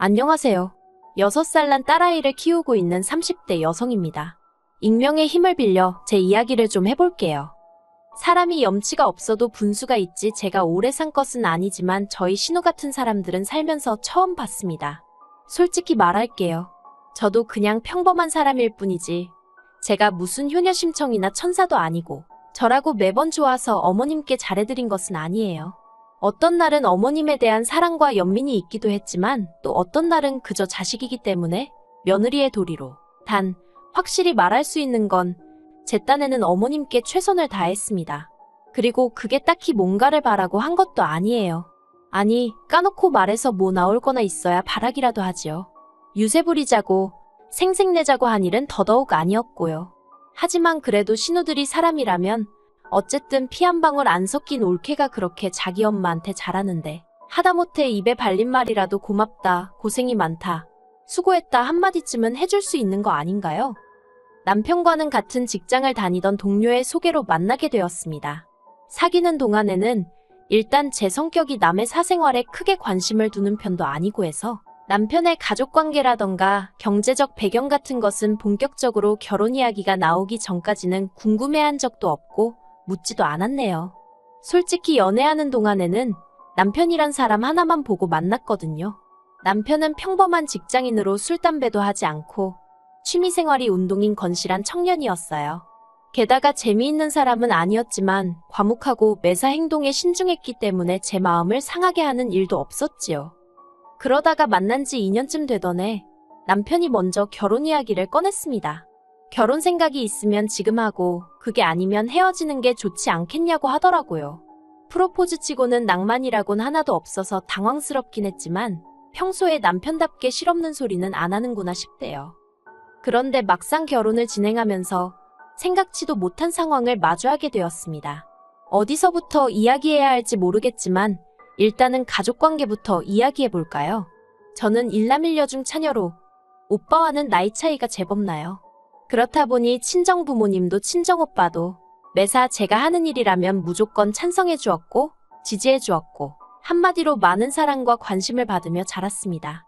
안녕하세요. 6살 난 딸아이를 키우고 있는 30대 여성입니다. 익명의 힘을 빌려 제 이야기를 좀 해볼게요. 사람이 염치가 없어도 분수가 있지 제가 오래 산 것은 아니지만 저희 신우 같은 사람들은 살면서 처음 봤습니다. 솔직히 말할게요. 저도 그냥 평범한 사람일 뿐이지 제가 무슨 효녀심청이나 천사도 아니고 저라고 매번 좋아서 어머님께 잘해드린 것은 아니에요. 어떤 날은 어머님에 대한 사랑과 연민이 있기도 했지만 또 어떤 날은 그저 자식이기 때문에 며느리의 도리로. 단, 확실히 말할 수 있는 건 제 딴에는 어머님께 최선을 다했습니다. 그리고 그게 딱히 뭔가를 바라고 한 것도 아니에요. 아니, 까놓고 말해서 뭐 나올 거나 있어야 바라기라도 하지요. 유세 부리자고 생색내자고 한 일은 더더욱 아니었고요. 하지만 그래도 신우들이 사람이라면 어쨌든 피 한 방울 안 섞인 올케가 그렇게 자기 엄마한테 잘하는데 하다못해 입에 발린 말이라도 고맙다, 고생이 많다, 수고했다 한마디쯤은 해줄 수 있는 거 아닌가요? 남편과는 같은 직장을 다니던 동료의 소개로 만나게 되었습니다. 사귀는 동안에는 일단 제 성격이 남의 사생활에 크게 관심을 두는 편도 아니고 해서 남편의 가족관계라던가 경제적 배경 같은 것은 본격적으로 결혼 이야기가 나오기 전까지는 궁금해한 적도 없고 묻지도 않았네요. 솔직히 연애하는 동안에는 남편이란 사람 하나만 보고 만났거든요. 남편은 평범한 직장인으로 술, 담배도 하지 않고 취미생활이 운동인 건실한 청년이었어요. 게다가 재미있는 사람은 아니었지만 과묵하고 매사 행동에 신중했기 때문에 제 마음을 상하게 하는 일도 없었지요. 그러다가 만난 지 2년쯤 되던 해 남편이 먼저 결혼 이야기를 꺼냈습니다. 결혼 생각이 있으면 지금 하고 그게 아니면 헤어지는 게 좋지 않겠냐고 하더라고요. 프로포즈 치고는 낭만이라곤 하나도 없어서 당황스럽긴 했지만 평소에 남편답게 실없는 소리는 안 하는구나 싶대요. 그런데 막상 결혼을 진행하면서 생각지도 못한 상황을 마주하게 되었습니다. 어디서부터 이야기해야 할지 모르겠지만 일단은 가족관계부터 이야기해볼까요? 저는 일남일녀중 차녀로 오빠와는 나이 차이가 제법 나요. 그렇다 보니 친정부모님도 친정오빠도 매사 제가 하는 일이라면 무조건 찬성해 주었고 지지해 주었고 한마디로 많은 사랑과 관심을 받으며 자랐습니다.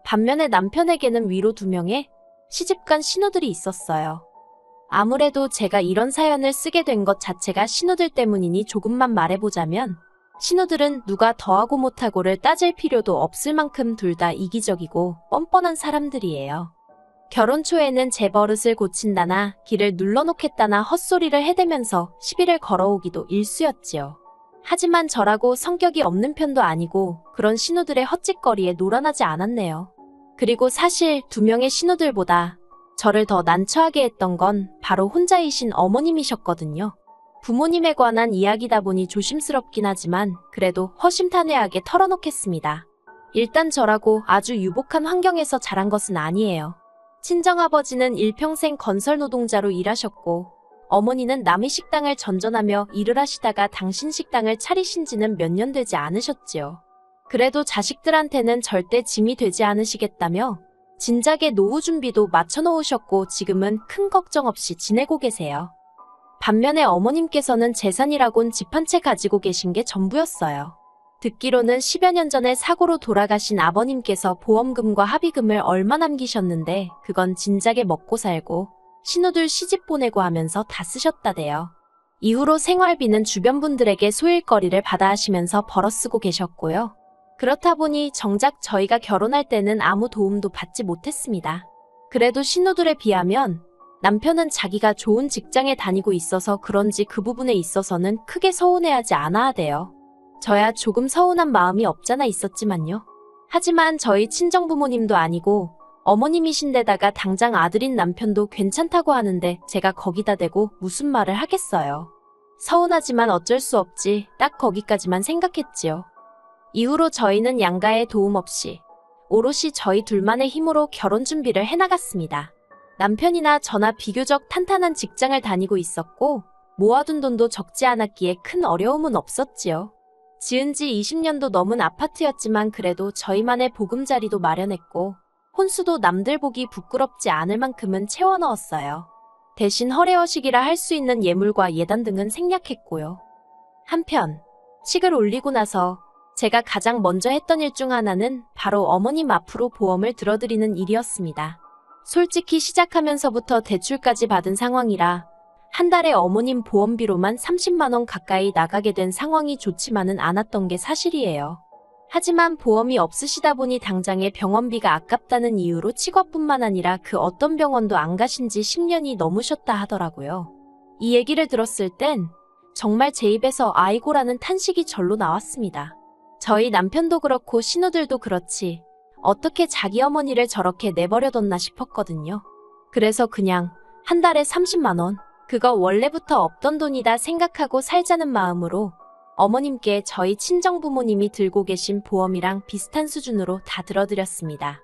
반면에 남편에게는 위로 2명의 시집간 신우들이 있었어요. 아무래도 제가 이런 사연을 쓰게 된 것 자체가 신우들 때문이니 조금만 말해보자면 신우들은 누가 더하고 못하고를 따질 필요도 없을 만큼 둘 다 이기적이고 뻔뻔한 사람들이에요. 결혼 초에는 제 버릇을 고친다나 길을 눌러놓겠다나 헛소리를 해대면서 시비를 걸어오기도 일쑤였지요. 하지만 저라고 성격이 없는 편도 아니고 그런 신우들의 헛짓거리에 노란하지 않았네요. 그리고 사실 2명의 신우들보다 저를 더 난처하게 했던 건 바로 혼자이신 어머님이셨거든요. 부모님에 관한 이야기다 보니 조심스럽긴 하지만 그래도 허심탄회하게 털어놓겠습니다. 일단 저라고 아주 유복한 환경에서 자란 것은 아니에요. 친정아버지는 일평생 건설 노동자로 일하셨고 어머니는 남의 식당을 전전하며 일을 하시다가 당신 식당을 차리신 지는 몇 년 되지 않으셨지요. 그래도 자식들한테는 절대 짐이 되지 않으시겠다며 진작에 노후 준비도 맞춰놓으셨고 지금은 큰 걱정 없이 지내고 계세요. 반면에 어머님께서는 재산이라곤 집 한 채 가지고 계신 게 전부였어요. 듣기로는 10여 년 전에 사고로 돌아가신 아버님께서 보험금과 합의금을 얼마 남기셨는데 그건 진작에 먹고 살고 신우들 시집 보내고 하면서 다 쓰셨다대요. 이후로 생활비는 주변 분들에게 소일거리를 받아 하시면서 벌어쓰고 계셨고요. 그렇다 보니 정작 저희가 결혼할 때는 아무 도움도 받지 못했습니다. 그래도 신우들에 비하면 남편은 자기가 좋은 직장에 다니고 있어서 그런지 그 부분에 있어서는 크게 서운해하지 않아야 돼요. 저야 조금 서운한 마음이 없잖아 있었지만요. 하지만 저희 친정부모님도 아니고 어머님이신데다가 당장 아들인 남편도 괜찮다고 하는데 제가 거기다 대고 무슨 말을 하겠어요. 서운하지만 어쩔 수 없지 딱 거기까지만 생각했지요. 이후로 저희는 양가의 도움 없이 오롯이 저희 둘만의 힘으로 결혼 준비를 해나갔습니다. 남편이나 저나 비교적 탄탄한 직장을 다니고 있었고 모아둔 돈도 적지 않았기에 큰 어려움은 없었지요. 지은 지 20년도 넘은 아파트였지만 그래도 저희만의 보금자리도 마련했고 혼수도 남들 보기 부끄럽지 않을 만큼은 채워 넣었어요. 대신 허례허식이라 할 수 있는 예물과 예단 등은 생략했고요. 한편 식을 올리고 나서 제가 가장 먼저 했던 일 중 하나는 바로 어머님 앞으로 보험을 들어드리는 일이었습니다. 솔직히 시작하면서부터 대출까지 받은 상황이라 한 달에 어머님 보험비로만 30만 원 가까이 나가게 된 상황이 좋지만은 않았던 게 사실이에요. 하지만 보험이 없으시다 보니 당장의 병원비가 아깝다는 이유로 치과뿐만 아니라 그 어떤 병원도 안 가신 지 10년이 넘으셨다 하더라고요. 이 얘기를 들었을 땐 정말 제 입에서 아이고라는 탄식이 절로 나왔습니다. 저희 남편도 그렇고 신우들도 그렇지 어떻게 자기 어머니를 저렇게 내버려뒀나 싶었거든요. 그래서 그냥 한 달에 30만 원, 그거 원래부터 없던 돈이다 생각하고 살자는 마음으로 어머님께 저희 친정부모님이 들고 계신 보험이랑 비슷한 수준으로 다 들어드렸습니다.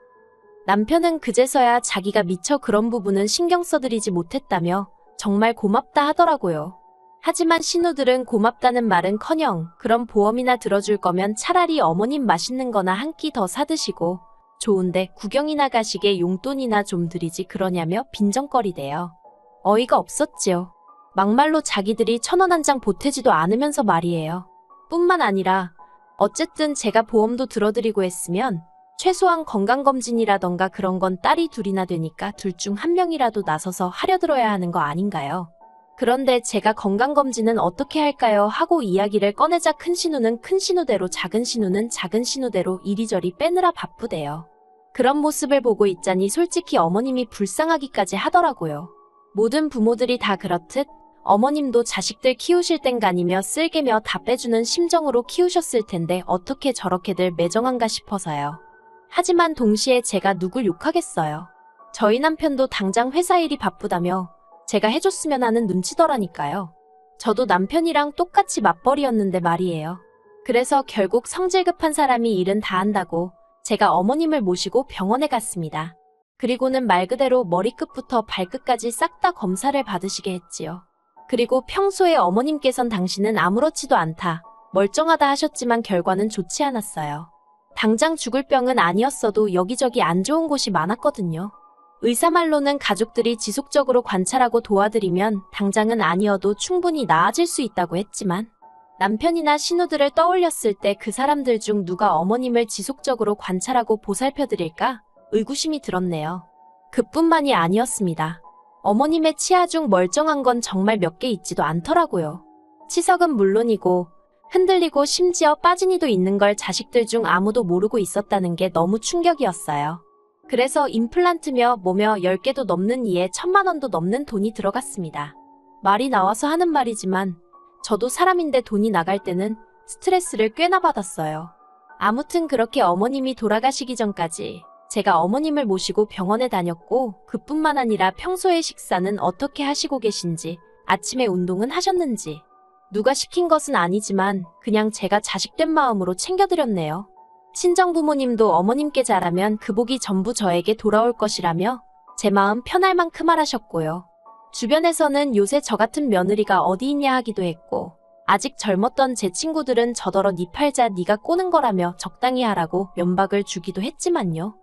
남편은 그제서야 자기가 미처 그런 부분은 신경 써드리지 못했다며 정말 고맙다 하더라고요. 하지만 신우들은 고맙다는 말은커녕 그런 보험이나 들어줄 거면 차라리 어머님 맛있는 거나 한 끼 더 사드시고 좋은데 구경이나 가시게 용돈이나 좀 드리지 그러냐며 빈정거리대요. 어이가 없었지요. 막말로 자기들이 1,000원 한 장 보태지도 않으면서 말이에요. 뿐만 아니라 어쨌든 제가 보험도 들어드리고 했으면 최소한 건강검진이라던가 그런 건 딸이 둘이나 되니까 둘 중 한 명이라도 나서서 하려들어야 하는 거 아닌가요? 그런데 제가 건강검진은 어떻게 할까요? 하고 이야기를 꺼내자 큰 신우는 큰 신우대로 작은 신우는 작은 신우대로 이리저리 빼느라 바쁘대요. 그런 모습을 보고 있자니 솔직히 어머님이 불쌍하기까지 하더라고요. 모든 부모들이 다 그렇듯 어머님도 자식들 키우실 땐간이며 쓸개며 다 빼주는 심정으로 키우셨을 텐데 어떻게 저렇게들 매정한가 싶어서요. 하지만 동시에 제가 누굴 욕하겠어요. 저희 남편도 당장 회사 일이 바쁘다며 제가 해줬으면 하는 눈치더라니까요. 저도 남편이랑 똑같이 맞벌이였는데 말이에요. 그래서 결국 성질 급한 사람이 일은 다 한다고 제가 어머님을 모시고 병원에 갔습니다. 그리고는 말 그대로 머리끝부터 발끝까지 싹 다 검사를 받으시게 했지요. 그리고 평소에 어머님께선 당신은 아무렇지도 않다, 멀쩡하다 하셨지만 결과는 좋지 않았어요. 당장 죽을 병은 아니었어도 여기저기 안 좋은 곳이 많았거든요. 의사 말로는 가족들이 지속적으로 관찰하고 도와드리면 당장은 아니어도 충분히 나아질 수 있다고 했지만 남편이나 신우들을 떠올렸을 때 그 사람들 중 누가 어머님을 지속적으로 관찰하고 보살펴드릴까? 의구심이 들었네요. 그뿐만이 아니었습니다. 어머님의 치아 중 멀쩡한 건 정말 몇 개 있지도 않더라고요. 치석은 물론이고 흔들리고 심지어 빠진 이도 있는 걸 자식들 중 아무도 모르고 있었다는 게 너무 충격이었어요. 그래서 임플란트며 뭐며 10개도 넘는 이에 1,000만 원도 넘는 돈이 들어갔습니다. 말이 나와서 하는 말이지만 저도 사람인데 돈이 나갈 때는 스트레스를 꽤나 받았어요. 아무튼 그렇게 어머님이 돌아가시기 전까지 제가 어머님을 모시고 병원에 다녔고 그뿐만 아니라 평소에 식사는 어떻게 하시고 계신지, 아침에 운동은 하셨는지 누가 시킨 것은 아니지만 그냥 제가 자식된 마음으로 챙겨드렸네요. 친정부모님도 어머님께 잘하면 그 복이 전부 저에게 돌아올 것이라며 제 마음 편할 만큼 하라셨고요. 주변에서는 요새 저 같은 며느리가 어디 있냐 하기도 했고 아직 젊었던 제 친구들은 저더러 니 팔자 니가 꼬는 거라며 적당히 하라고 면박을 주기도 했지만요.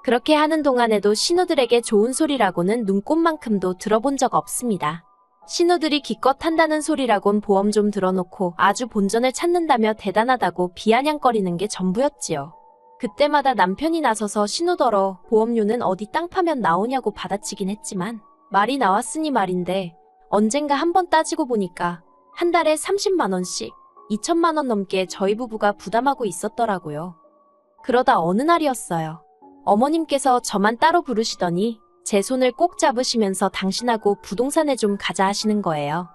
그렇게 하는 동안에도 신우들에게 좋은 소리라고는 눈꼽만큼도 들어본 적 없습니다. 신우들이 기껏 한다는 소리라곤 보험 좀 들어놓고 아주 본전을 찾는다며 대단하다고 비아냥거리는 게 전부였지요. 그때마다 남편이 나서서 신우더러 보험료는 어디 땅 파면 나오냐고 받아치긴 했지만 말이 나왔으니 말인데 언젠가 한번 따지고 보니까 한 달에 30만 원씩 2천만 원 넘게 저희 부부가 부담하고 있었더라고요. 그러다 어느 날이었어요. 어머님께서 저만 따로 부르시더니 제 손을 꼭 잡으시면서 당신하고 부동산에 좀 가자 하시는 거예요.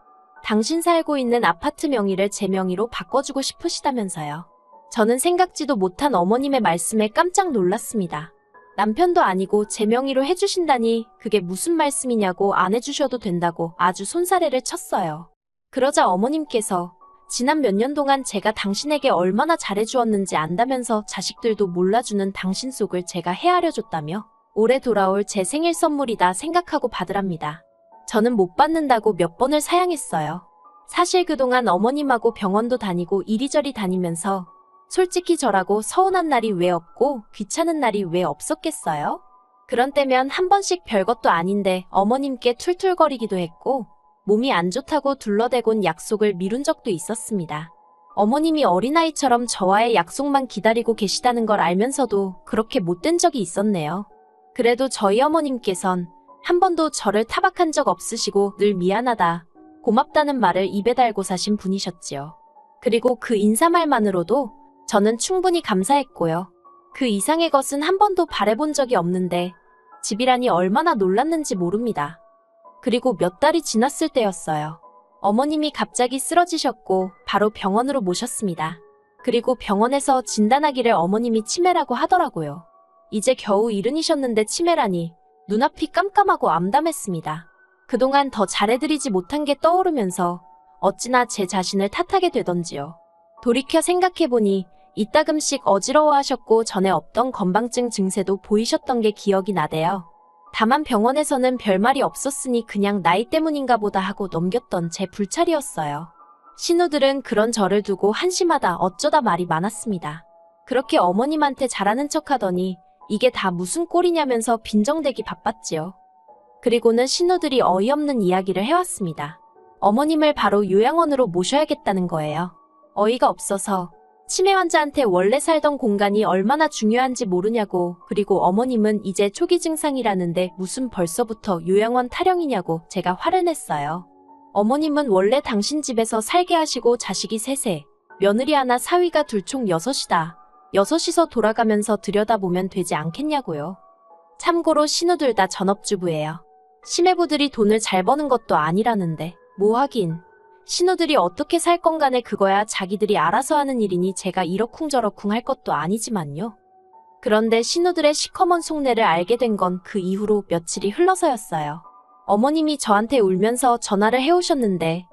당신 살고 있는 아파트 명의를 제 명의로 바꿔주고 싶으시다면서요. 저는 생각지도 못한 어머님의 말씀에 깜짝 놀랐습니다. 남편도 아니고 제 명의로 해주신다니 그게 무슨 말씀이냐고 안 해주셔도 된다고 아주 손사래를 쳤어요. 그러자 어머님께서 지난 몇 년 동안 제가 당신에게 얼마나 잘해주었는지 안다면서 자식들도 몰라주는 당신 속을 제가 헤아려줬다며 올해 돌아올 제 생일 선물이다 생각하고 받으랍니다. 저는 못 받는다고 몇 번을 사양했어요. 사실 그동안 어머님하고 병원도 다니고 이리저리 다니면서 솔직히 저라고 서운한 날이 왜 없고 귀찮은 날이 왜 없었겠어요? 그런 때면 한 번씩 별것도 아닌데 어머님께 툴툴거리기도 했고 몸이 안 좋다고 둘러대곤 약속을 미룬 적도 있었습니다. 어머님이 어린아이처럼 저와의 약속만 기다리고 계시다는 걸 알면서도 그렇게 못된 적이 있었네요. 그래도 저희 어머님께선 한 번도 저를 타박한 적 없으시고 늘 미안하다, 고맙다는 말을 입에 달고 사신 분이셨지요. 그리고 그 인사말만으로도 저는 충분히 감사했고요. 그 이상의 것은 한 번도 바라본 적이 없는데 집이라니 얼마나 놀랐는지 모릅니다. 그리고 몇 달이 지났을 때였어요. 어머님이 갑자기 쓰러지셨고 바로 병원으로 모셨습니다. 그리고 병원에서 진단하기를 어머님이 치매라고 하더라고요. 이제 겨우 70이셨는데 치매라니 눈앞이 깜깜하고 암담했습니다. 그동안 더 잘해드리지 못한 게 떠오르면서 어찌나 제 자신을 탓하게 되던지요. 돌이켜 생각해보니 이따금씩 어지러워하셨고 전에 없던 건망증 증세도 보이셨던 게 기억이 나대요. 다만 병원에서는 별말이 없었으니 그냥 나이 때문인가 보다 하고 넘겼던 제 불찰이었어요. 신우들은 그런 저를 두고 한심하다 어쩌다 말이 많았습니다. 그렇게 어머님한테 잘하는 척하더니 이게 다 무슨 꼴이냐면서 빈정대기 바빴지요. 그리고는 신우들이 어이없는 이야기를 해왔습니다. 어머님을 바로 요양원으로 모셔야겠다는 거예요. 어이가 없어서 치매 환자한테 원래 살던 공간이 얼마나 중요한지 모르냐고, 그리고 어머님은 이제 초기 증상이라는데 무슨 벌써부터 요양원 타령이냐고 제가 화를 냈어요. 어머님은 원래 당신 집에서 살게 하시고 자식이 셋에 며느리 하나 사위가 둘 총 6이다. 6이서 돌아가면서 들여다보면 되지 않겠냐고요. 참고로 신우들 다 전업주부예요. 시매부들이 돈을 잘 버는 것도 아니라는데 뭐 하긴. 신우들이 어떻게 살 건 간에 그거야 자기들이 알아서 하는 일이니 제가 이러쿵저러쿵 할 것도 아니지만요. 그런데 신우들의 시커먼 속내를 알게 된 건 그 이후로 며칠이 흘러서였어요. 어머님이 저한테 울면서 전화를 해오셨는데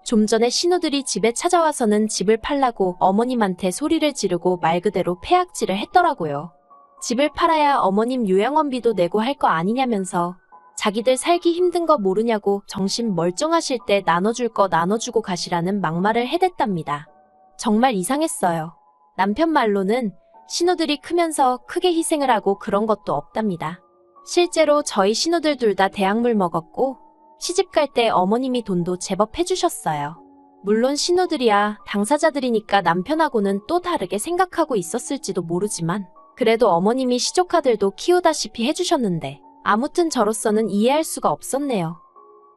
좀 전에 신우들이 집에 찾아와서는 집을 팔라고 어머님한테 소리를 지르고 말 그대로 폐악질을 했더라고요. 집을 팔아야 어머님 요양원비도 내고 할 거 아니냐면서 자기들 살기 힘든 거 모르냐고 정신 멀쩡하실 때 나눠줄 거 나눠주고 가시라는 막말을 해댔답니다. 정말 이상했어요. 남편 말로는 신우들이 크면서 크게 희생을 하고 그런 것도 없답니다. 실제로 저희 신우들 둘 다 대학물 먹었고 시집 갈 때 어머님이 돈도 제법 해주셨어요. 물론 신우들이야 당사자들이니까 남편하고는 또 다르게 생각하고 있었을지도 모르지만 그래도 어머님이 시조카들도 키우다시피 해주셨는데 아무튼 저로서는 이해할 수가 없었네요.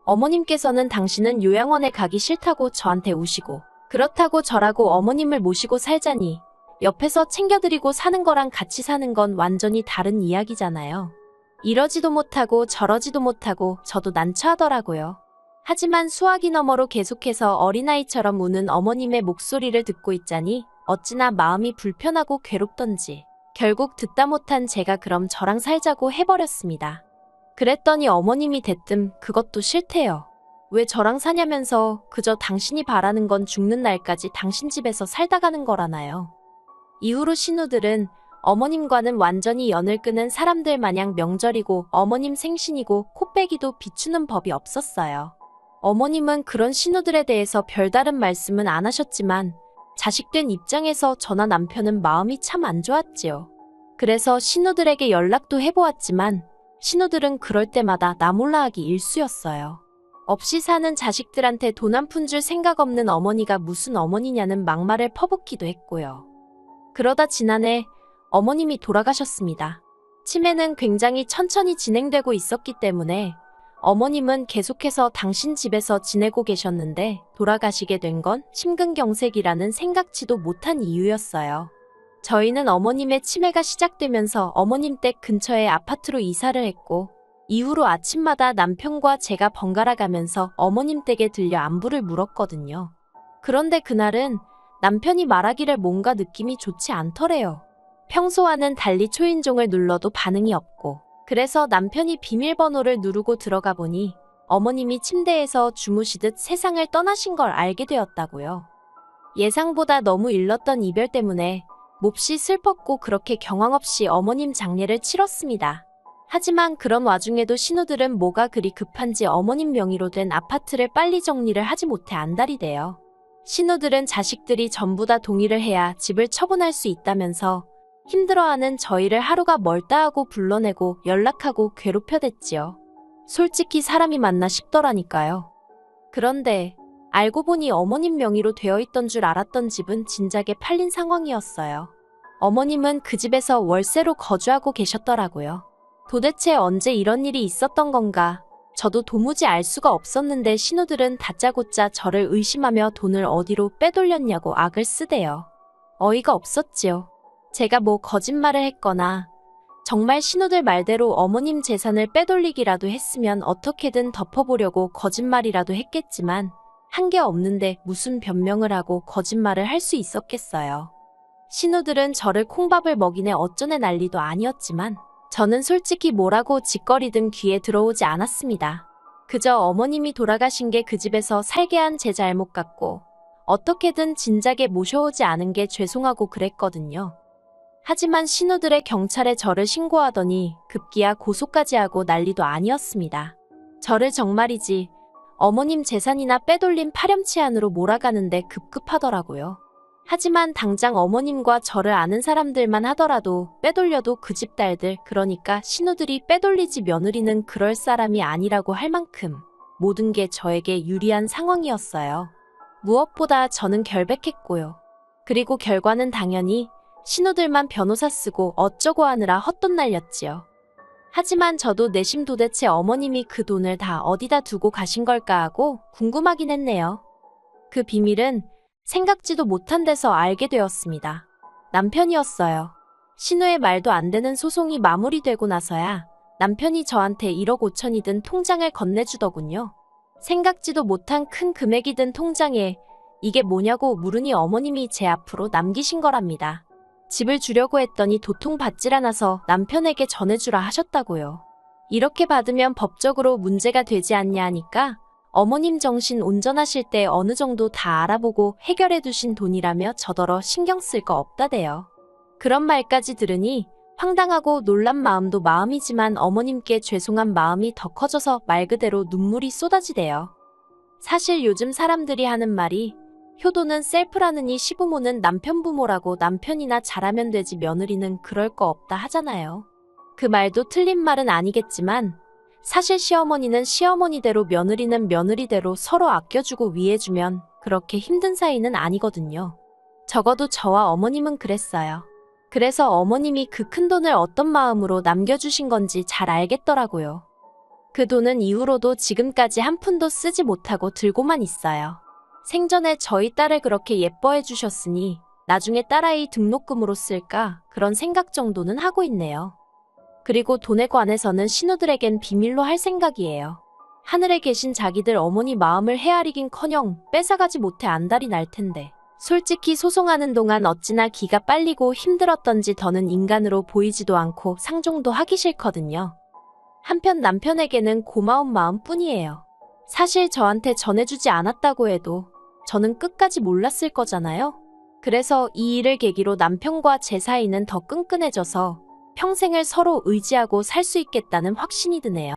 어머님께서는 당신은 요양원에 가기 싫다고 저한테 우시고 그렇다고 저라고 어머님을 모시고 살자니 옆에서 챙겨드리고 사는 거랑 같이 사는 건 완전히 다른 이야기잖아요. 이러지도 못하고 저러지도 못하고 저도 난처하더라고요. 하지만 수화기 너머로 계속해서 어린아이처럼 우는 어머님의 목소리를 듣고 있자니 어찌나 마음이 불편하고 괴롭던지 결국 듣다 못한 제가 그럼 저랑 살자고 해버렸습니다. 그랬더니 어머님이 대뜸 그것도 싫대요. 왜 저랑 사냐면서 그저 당신이 바라는 건 죽는 날까지 당신 집에서 살다 가는 거라나요. 이후로 신우들은 어머님과는 완전히 연을 끊은 사람들 마냥 명절이고 어머님 생신이고 코빼기도 비추는 법이 없었어요. 어머님은 그런 신우들에 대해서 별다른 말씀은 안 하셨지만 자식된 입장에서 저나 남편은 마음이 참 안 좋았지요. 그래서 신우들에게 연락도 해보았지만 신우들은 그럴 때마다 나 몰라 하기 일쑤였어요. 없이 사는 자식들한테 돈 한 푼 줄 생각 없는 어머니가 무슨 어머니냐는 막말을 퍼붓기도 했고요. 그러다 지난해 어머님이 돌아가셨습니다. 치매는 굉장히 천천히 진행되고 있었기 때문에 어머님은 계속해서 당신 집에서 지내고 계셨는데 돌아가시게 된 건 심근경색이라는 생각지도 못한 이유였어요. 저희는 어머님의 치매가 시작되면서 어머님 댁 근처에 아파트로 이사를 했고 이후로 아침마다 남편과 제가 번갈아 가면서 어머님 댁에 들려 안부를 물었거든요. 그런데 그날은 남편이 말하기를 뭔가 느낌이 좋지 않더래요. 평소와는 달리 초인종을 눌러도 반응이 없고 그래서 남편이 비밀번호를 누르고 들어가 보니 어머님이 침대에서 주무시듯 세상을 떠나신 걸 알게 되었다고요. 예상보다 너무 일렀던 이별 때문에 몹시 슬펐고 그렇게 경황 없이 어머님 장례를 치렀습니다. 하지만 그런 와중에도 신우들은 뭐가 그리 급한지 어머님 명의로 된 아파트를 빨리 정리를 하지 못해 안달이 돼요. 신우들은 자식들이 전부 다 동의를 해야 집을 처분할 수 있다면서 힘들어하는 저희를 하루가 멀다 하고 불러내고 연락하고 괴롭혀댔지요. 솔직히 사람이 맞나 싶더라니까요. 그런데 알고 보니 어머님 명의로 되어 있던 줄 알았던 집은 진작에 팔린 상황이었어요. 어머님은 그 집에서 월세로 거주하고 계셨더라고요. 도대체 언제 이런 일이 있었던 건가? 저도 도무지 알 수가 없었는데 신우들은 다짜고짜 저를 의심하며 돈을 어디로 빼돌렸냐고 악을 쓰대요. 어이가 없었지요. 제가 뭐 거짓말을 했거나 정말 신우들 말대로 어머님 재산을 빼돌리기라도 했으면 어떻게든 덮어보려고 거짓말이라도 했겠지만 한 게 없는데 무슨 변명을 하고 거짓말을 할 수 있었겠어요. 신우들은 저를 콩밥을 먹이네 어쩌네 난리도 아니었지만 저는 솔직히 뭐라고 짓거리든 귀에 들어오지 않았습니다. 그저 어머님이 돌아가신 게 그 집에서 살게 한 제 잘못 같고 어떻게든 진작에 모셔오지 않은 게 죄송하고 그랬거든요. 하지만 신우들의 경찰에 저를 신고하더니 급기야 고소까지 하고 난리도 아니었습니다. 저를 정말이지 어머님 재산이나 빼돌린 파렴치한으로 몰아가는데 급급하더라고요. 하지만 당장 어머님과 저를 아는 사람들만 하더라도 빼돌려도 그 집 딸들, 그러니까 신우들이 빼돌리지 며느리는 그럴 사람이 아니라고 할 만큼 모든 게 저에게 유리한 상황이었어요. 무엇보다 저는 결백했고요. 그리고 결과는 당연히 신우들만 변호사 쓰고 어쩌고 하느라 헛돈 날렸지요. 하지만 저도 내심 도대체 어머님이 그 돈을 다 어디다 두고 가신 걸까 하고 궁금하긴 했네요. 그 비밀은 생각지도 못한 데서 알게 되었습니다. 남편이었어요. 신우의 말도 안 되는 소송이 마무리되고 나서야 남편이 저한테 1억 5천이 든 통장을 건네주더군요. 생각지도 못한 큰 금액이 든 통장에 이게 뭐냐고 물으니 어머님이 제 앞으로 남기신 거랍니다. 집을 주려고 했더니 도통 받질 않아서 남편에게 전해주라 하셨다고요. 이렇게 받으면 법적으로 문제가 되지 않냐 하니까 어머님 정신 온전하실 때 어느 정도 다 알아보고 해결해 두신 돈이라며 저더러 신경 쓸 거 없다대요. 그런 말까지 들으니 황당하고 놀란 마음도 마음이지만 어머님께 죄송한 마음이 더 커져서 말 그대로 눈물이 쏟아지대요. 사실 요즘 사람들이 하는 말이 효도는 셀프라느니 시부모는 남편 부모라고 남편이나 잘하면 되지 며느리는 그럴 거 없다 하잖아요. 그 말도 틀린 말은 아니겠지만 사실 시어머니는 시어머니대로 며느리는 며느리대로 서로 아껴주고 위해주면 그렇게 힘든 사이는 아니거든요. 적어도 저와 어머님은 그랬어요. 그래서 어머님이 그 큰 돈을 어떤 마음으로 남겨주신 건지 잘 알겠더라고요. 그 돈은 이후로도 지금까지 한 푼도 쓰지 못하고 들고만 있어요. 생전에 저희 딸을 그렇게 예뻐해 주셨으니 나중에 딸아이 등록금으로 쓸까 그런 생각 정도는 하고 있네요. 그리고 돈에 관해서는 신우들에겐 비밀로 할 생각이에요. 하늘에 계신 자기들 어머니 마음을 헤아리긴커녕 뺏어가지 못해 안달이 날 텐데. 솔직히 소송하는 동안 어찌나 기가 빨리고 힘들었던지 더는 인간으로 보이지도 않고 상종도 하기 싫거든요. 한편 남편에게는 고마운 마음뿐이에요. 사실 저한테 전해주지 않았다고 해도 저는 끝까지 몰랐을 거잖아요. 그래서 이 일을 계기로 남편과 제 사이는 더 끈끈해져서 평생을 서로 의지하고 살 수 있겠다는 확신이 드네요.